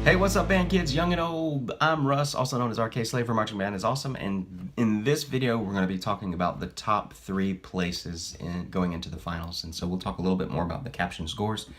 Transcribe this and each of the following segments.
Hey, what's up, band kids, young and old? I'm Russ, also known as RK Slave for Marching Band is Awesome, and in this video we're going to be talking about the top 3 places going into the finals, and so we'll talk a little bit more about the caption scores.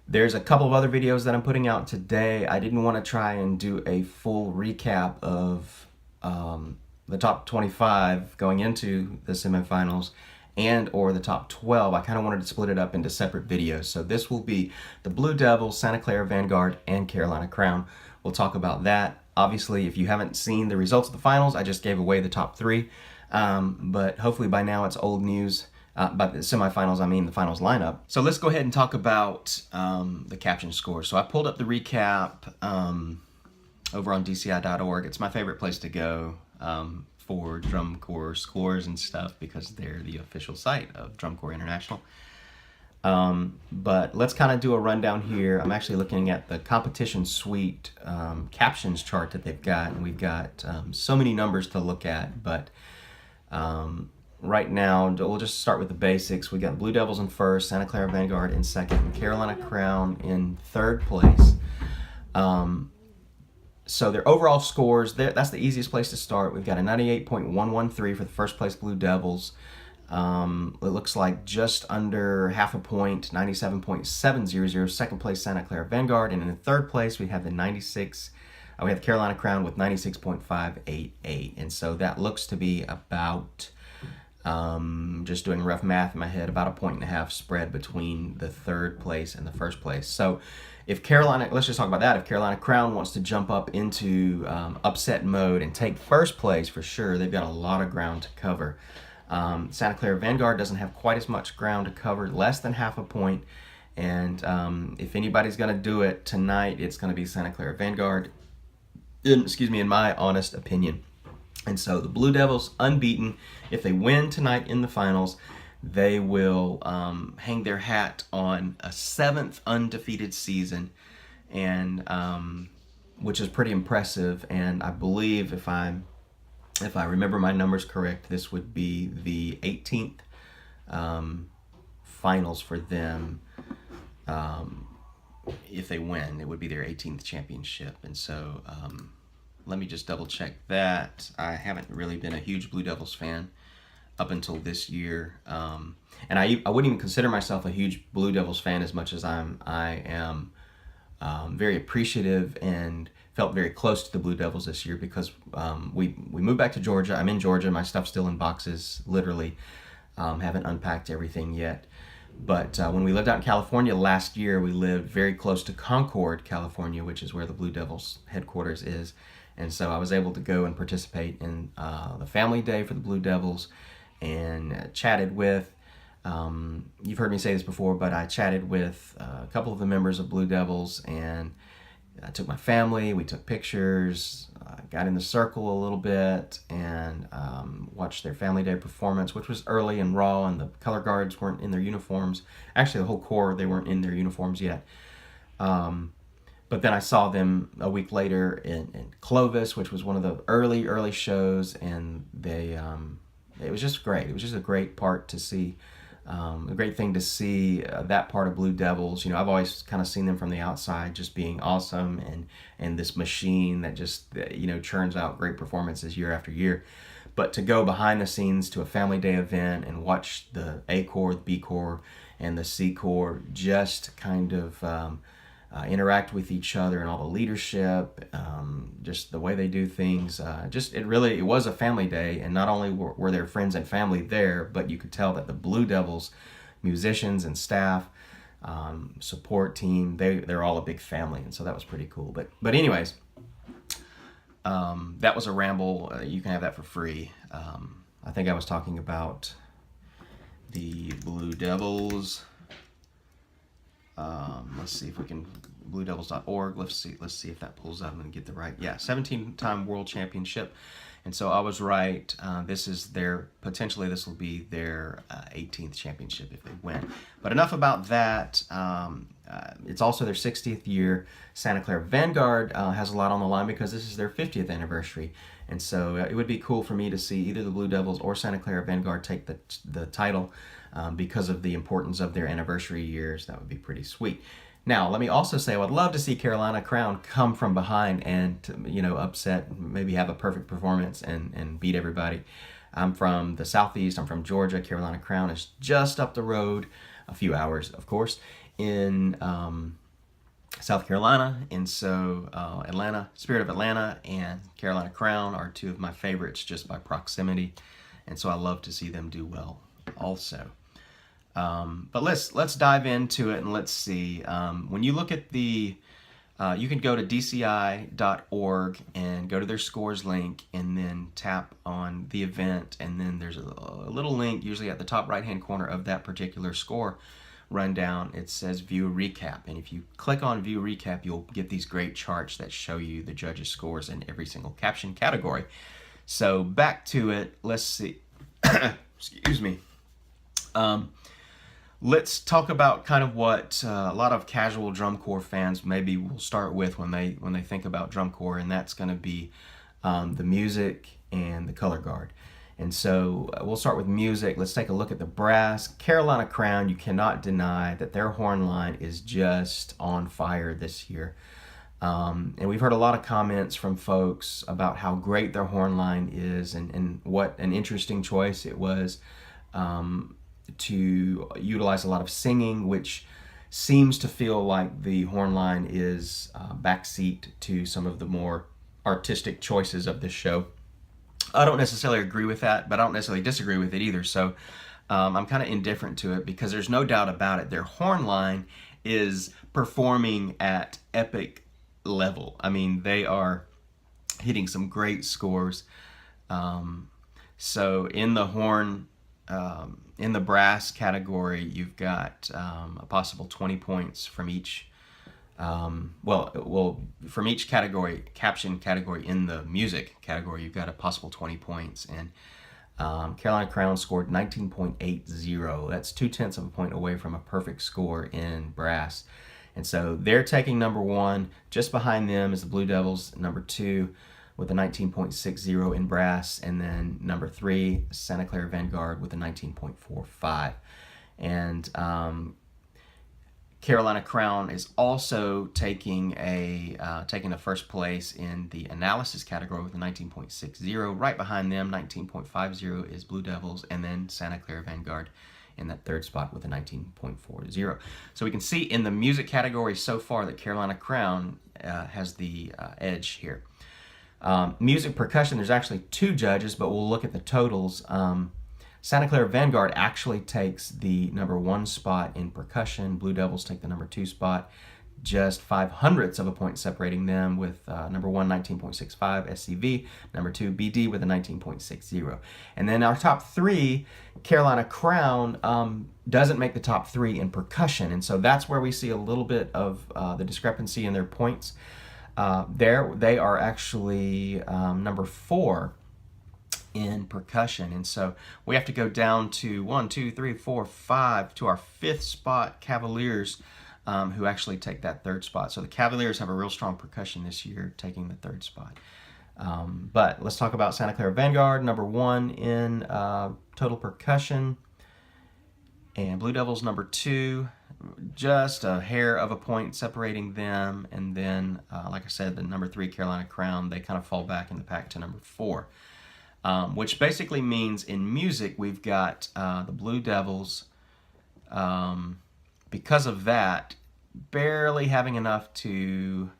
There's a couple of other videos that I'm putting out today. I didn't want to try and do a full recap of the top 25 going into the semifinals and or the top 12. I kind of wanted to split it up into separate videos. So this will be the Blue Devils, Santa Clara Vanguard, and Carolina Crown. We'll talk about that. Obviously, if you haven't seen the results of the finals, I just gave away the top 3. But hopefully by now it's old news. But the semifinals, I mean the finals lineup. So let's go ahead and talk about the caption scores. So I pulled up the recap over on DCI.org. It's my favorite place to go for drum corps scores and stuff because they're the official site of Drum Corps International. But let's kind of do a rundown here. I'm actually looking at the competition suite captions chart that they've got, and we've got so many numbers to look at, but right now we'll just start with the basics. We got Blue Devils in first, Santa Clara Vanguard in second, and Carolina Crown in third place. So their overall scores, that's the easiest place to start. We've got a 98.113 for the first place Blue Devils. It looks like just under half a point, 97.700, second place Santa Clara Vanguard. And in third place, we have the we have Carolina Crown with 96.588. And so that looks to be about, just doing rough math in my head, about a 1.5 spread between the third place and the first place. So if Carolina, let's just talk about that. If Carolina Crown wants to jump up into upset mode and take first place for sure, they've got a lot of ground to cover. Santa Clara Vanguard doesn't have quite as much ground to cover, less than half a point. And if anybody's going to do it tonight, it's going to be Santa Clara Vanguard, in my honest opinion. And so the Blue Devils, unbeaten. If they win tonight in the finals, they will hang their hat on a 7th undefeated season, and which is pretty impressive. And I believe, if I remember my numbers correct, this would be the 18th finals for them. If they win, it would be their 18th championship. And so let me just double check that. I haven't really been a huge Blue Devils fan up until this year, and I wouldn't even consider myself a huge Blue Devils fan as much as I am very appreciative and felt very close to the Blue Devils this year because we moved back to Georgia. I'm in Georgia. My stuff's still in boxes, literally. Haven't unpacked everything yet. But when we lived out in California last year, we lived very close to Concord, California, which is where the Blue Devils headquarters is. And so I was able to go and participate in the family day for the Blue Devils and chatted with, you've heard me say this before, but I chatted with a couple of the members of Blue Devils, and I took my family, we took pictures, got in the circle a little bit, and watched their family day performance, which was early and raw, and the color guards weren't in their uniforms. Actually, the whole corps, they weren't in their uniforms yet. But then I saw them a week later in Clovis, which was one of the early shows, and it was just great. It was just a great part to see, a great thing to see that part of Blue Devils. You know, I've always kind of seen them from the outside just being awesome and this machine that just, churns out great performances year after year. But to go behind the scenes to a family day event and watch the A Corps, the B Corps, and the C Corps just kind of interact with each other and all the leadership, just the way they do things. It was a family day, and not only were there friends and family there, but you could tell that the Blue Devils musicians and staff, support team, they're all a big family, and so that was pretty cool. But anyways, that was a ramble. You can have that for free. I think I was talking about the Blue Devils. Let's see if we can, bluedevils.org. Let's see if that pulls up. I'm going to get the right. Yeah, 17-time world championship. And so I was right. This will be their 18th championship if they win. But enough about that. It's also their 60th year. Santa Clara Vanguard has a lot on the line because this is their 50th anniversary. And so it would be cool for me to see either the Blue Devils or Santa Clara Vanguard take the title because of the importance of their anniversary years. That would be pretty sweet. Now, let me also say I would love to see Carolina Crown come from behind and, upset, maybe have a perfect performance and beat everybody. I'm from the Southeast. I'm from Georgia. Carolina Crown is just up the road, a few hours, of course, in South Carolina. And so Atlanta, Spirit of Atlanta and Carolina Crown are two of my favorites just by proximity. And so I love to see them do well also. But let's dive into it and let's see. When you look at the, you can go to DCI.org and go to their scores link and then tap on the event, and then there's a little link usually at the top right hand corner of that particular score rundown. It says view recap, and if you click on view recap, you'll get these great charts that show you the judges' scores in every single caption category. So back to it, let's see. Excuse me. Let's talk about kind of what a lot of casual drum corps fans maybe will start with when they think about drum corps, and that's going to be the music and the color guard. And so we'll start with music. Let's take a look at the brass. Carolina Crown, you cannot deny that their horn line is just on fire this year. And we've heard a lot of comments from folks about how great their horn line is and what an interesting choice it was to utilize a lot of singing, which seems to feel like the horn line is backseat to some of the more artistic choices of this show. I don't necessarily agree with that, but I don't necessarily disagree with it either. So I'm kind of indifferent to it because there's no doubt about it. Their horn line is performing at epic level. I mean, they are hitting some great scores. So in the horn, in the brass category, you've got a possible 20 points from each. From each category, caption category. In the music category, you've got a possible 20 points, and Carolina Crown scored 19.80. That's 0.2 of a point away from a perfect score in brass, and so they're taking number one. Just behind them is the Blue Devils, number two, with a 19.60 in brass, and then number three, Santa Clara Vanguard, with a 19.45, and Carolina Crown is also taking the first place in the analysis category with a 19.60. Right behind them, 19.50 is Blue Devils, and then Santa Clara Vanguard in that third spot with a 19.40. So we can see in the music category so far that Carolina Crown has the edge here. Music percussion, there's actually two judges, but we'll look at the totals. Santa Clara Vanguard actually takes the number one spot in percussion. Blue Devils take the number two spot, just 0.05 of a point separating them, with number one 19.65 SCV, number two BD with a 19.60. And then our top three, Carolina Crown doesn't make the top three in percussion, and so that's where we see a little bit of the discrepancy in their points. They are actually number four in percussion, and so we have to go down to 1, 2, 3, 4, 5 to our fifth spot, Cavaliers, who actually take that third spot. So the Cavaliers have a real strong percussion this year, taking the third spot. But let's talk about Santa Clara Vanguard, number one in total percussion, and Blue Devils number two, just a hair of a point separating them. And then, like I said, the number three, Carolina Crown, they kind of fall back in the pack to number four. Which basically means in music we've got the Blue Devils, because of that, barely having enough to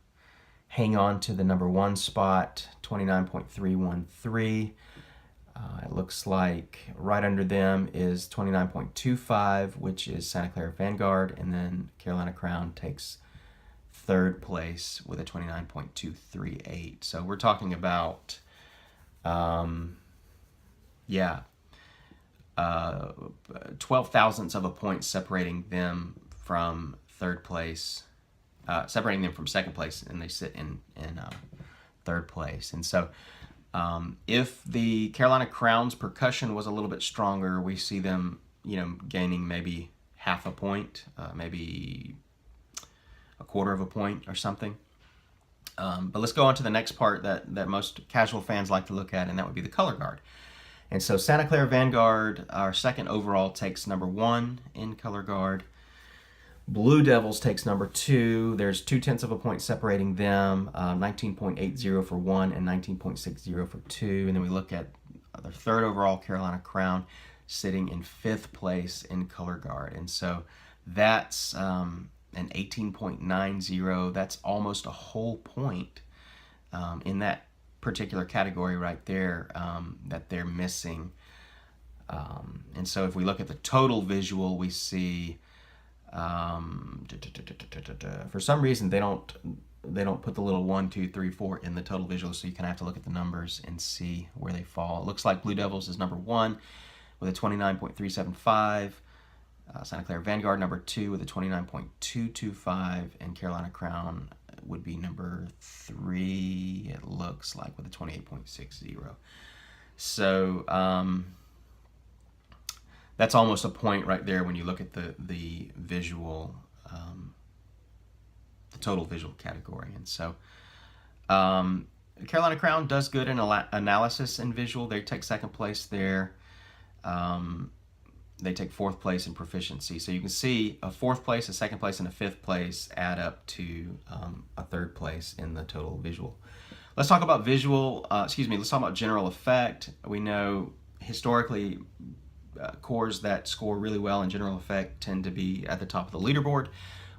hang on to the number one spot, 29.313. It looks like right under them is 29.25, which is Santa Clara Vanguard, and then Carolina Crown takes third place with a 29.238. So we're talking about 12 thousandths of a point separating them from third place, separating them from second place, and they sit in third place. And so if the Carolina Crown's percussion was a little bit stronger, we see them, gaining maybe half a point, maybe a quarter of a point or something. But let's go on to the next part that most casual fans like to look at, and that would be the color guard. And so Santa Clara Vanguard, our second overall, takes number one in color guard. Blue Devils takes number 2. There's 0.2 of a point separating them, 19.80 for 1 and 19.60 for 2. And then we look at the third overall Carolina Crown sitting in 5th place in color guard. And so that's an 18.90. That's almost a whole point in that particular category right there that they're missing. And so if we look at the total visual, we see for some reason they don't put the little 1, 2, 3, 4 in the total visual, so you kind of have to look at the numbers and see where they fall. It looks like Blue Devils is number 1 with a 29.375, Santa Clara Vanguard number 2 with a 29.225, and Carolina Crown would be number 3, it looks like, with a 28.60. So that's almost a point right there when you look at the visual, the total visual category. And so Carolina Crown does good in analysis and visual. They take 2nd place there. They take 4th place in proficiency. So you can see a 4th place, a 2nd place, and a 5th place add up to a 3rd place in the total visual. Let's talk about let's talk about general effect. We know historically cores that score really well in general effect tend to be at the top of the leaderboard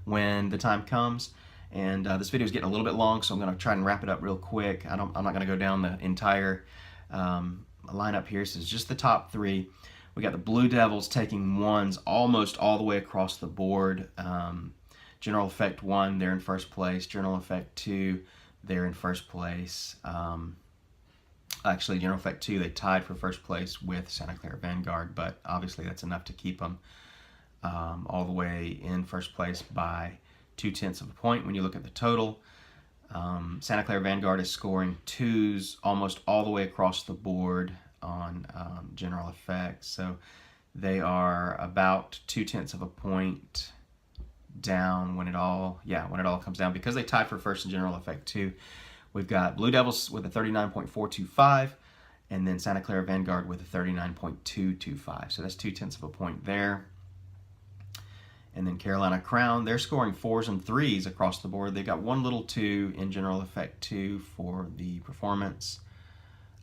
when the time comes. And this video is getting a little bit long, so I'm going to try and wrap it up real quick. I'm not going to go down the entire lineup here. So it's just the top 3. We got the Blue Devils taking 1s almost all the way across the board. General Effect 1, they're in 1st place. General Effect 2, they're in 1st place. Actually, General Effect 2, they tied for 1st place with Santa Clara Vanguard, but obviously that's enough to keep them all the way in 1st place by 0.2 of a point when you look at the total. Santa Clara Vanguard is scoring 2s almost all the way across the board on general effects, so they are about 0.2 of a point down when it all comes down, because they tied for 1st in general effect 2. We've got Blue Devils with a 39.425, and then Santa Clara Vanguard with a 39.225. So that's 0.2 of a point there. And then Carolina Crown, they're scoring 4s and 3s across the board. They've got 1 little 2 in general effect 2 for the performance.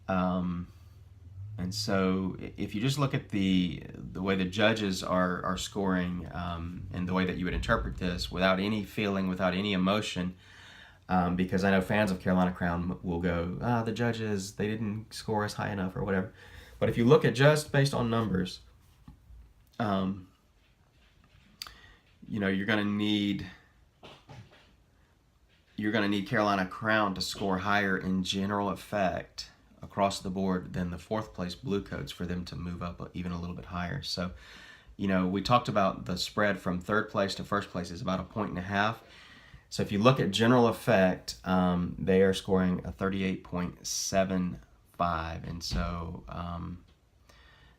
And so if you just look at the way the judges are scoring, and the way that you would interpret this without any feeling, without any emotion, because I know fans of Carolina Crown will go, the judges, they didn't score us high enough or whatever. But if you look at just based on numbers, you're going to need Carolina Crown to score higher in general effect across the board than the 4th place Bluecoats for them to move up even a little bit higher. So, we talked about the spread from 3rd place to 1st place is about 1.5 points. So if you look at general effect, they are scoring a 38.75, and so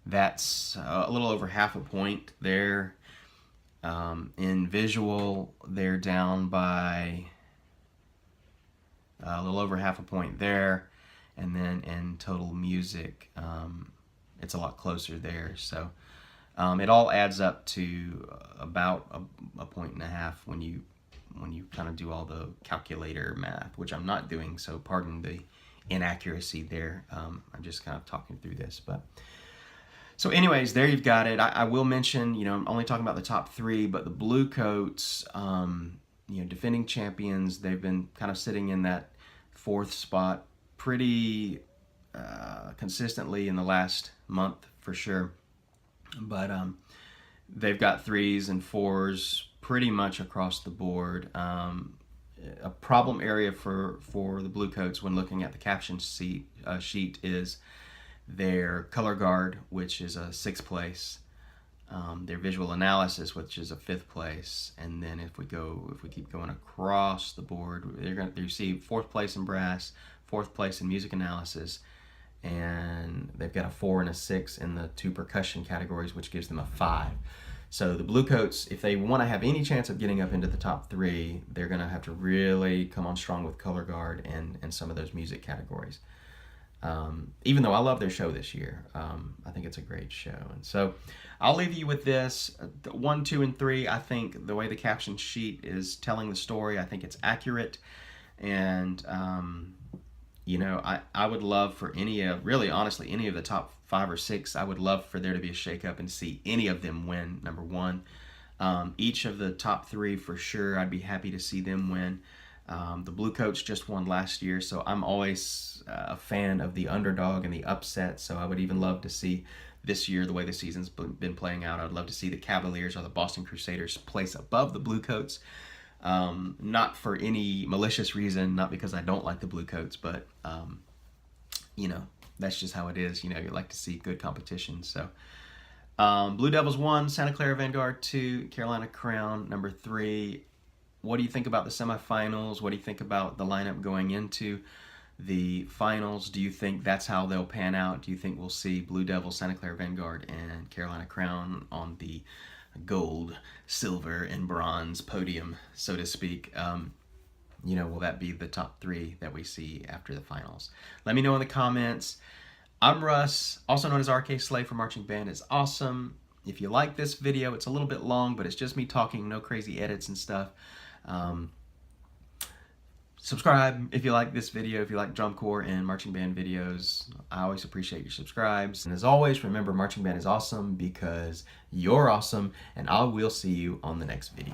that's a little over half a point there. In visual, they're down by a little over half a point there, and then in total music, it's a lot closer there. So it all adds up to about a 1.5 points when you kind of do all the calculator math, which I'm not doing, so pardon the inaccuracy there. I'm just kind of talking through this. But so anyways, there you've got it. I will mention, I'm only talking about the top 3, but the Bluecoats, defending champions, they've been kind of sitting in that 4th spot pretty consistently in the last month for sure. But they've got 3s and 4s pretty much across the board. A problem area for the Bluecoats when looking at the caption sheet is their color guard, which is a 6th place, their visual analysis, which is a 5th place, and then if we keep going across the board, they're going to receive 4th place in brass, 4th place in music analysis, and they've got a 4 and a 6 in the 2 percussion categories, which gives them a 5. So the Bluecoats, if they want to have any chance of getting up into the top 3, they're going to have to really come on strong with color guard and some of those music categories. Even though I love their show this year, I think it's a great show. And so I'll leave you with this. 1, 2, and 3, I think the way the caption sheet is telling the story, I think it's accurate. And, you know, I would love for any of, really honestly, any of the top 5 or 6, I would love for there to be a shakeup and see any of them win, number one. Each of the top 3 for sure, I'd be happy to see them win. The Blue Coats just won last year, so I'm always a fan of the underdog and the upset, so I would even love to see this year, the way the season's been playing out, I'd love to see the Cavaliers or the Boston Crusaders place above the Blue Coats. Not for any malicious reason, not because I don't like the Blue Coats, but, you know, that's just how it is. You know, you like to see good competition, so... Blue Devils 1, Santa Clara Vanguard 2, Carolina Crown number 3. What do you think about the semifinals? What do you think about the lineup going into the finals? Do you think that's how they'll pan out? Do you think we'll see Blue Devils, Santa Clara Vanguard, and Carolina Crown on the gold, silver, and bronze podium, so to speak? You know, will that be the top 3 that we see after the finals? Let me know in the comments. I'm Russ, also known as RK Slave from Marching Band is Awesome. If you like this video, it's a little bit long, but it's just me talking, no crazy edits and stuff. Subscribe if you like this video, if you like drum corps and marching band videos. I always appreciate your subscribes. And as always, remember, marching band is awesome because you're awesome, and I will see you on the next video.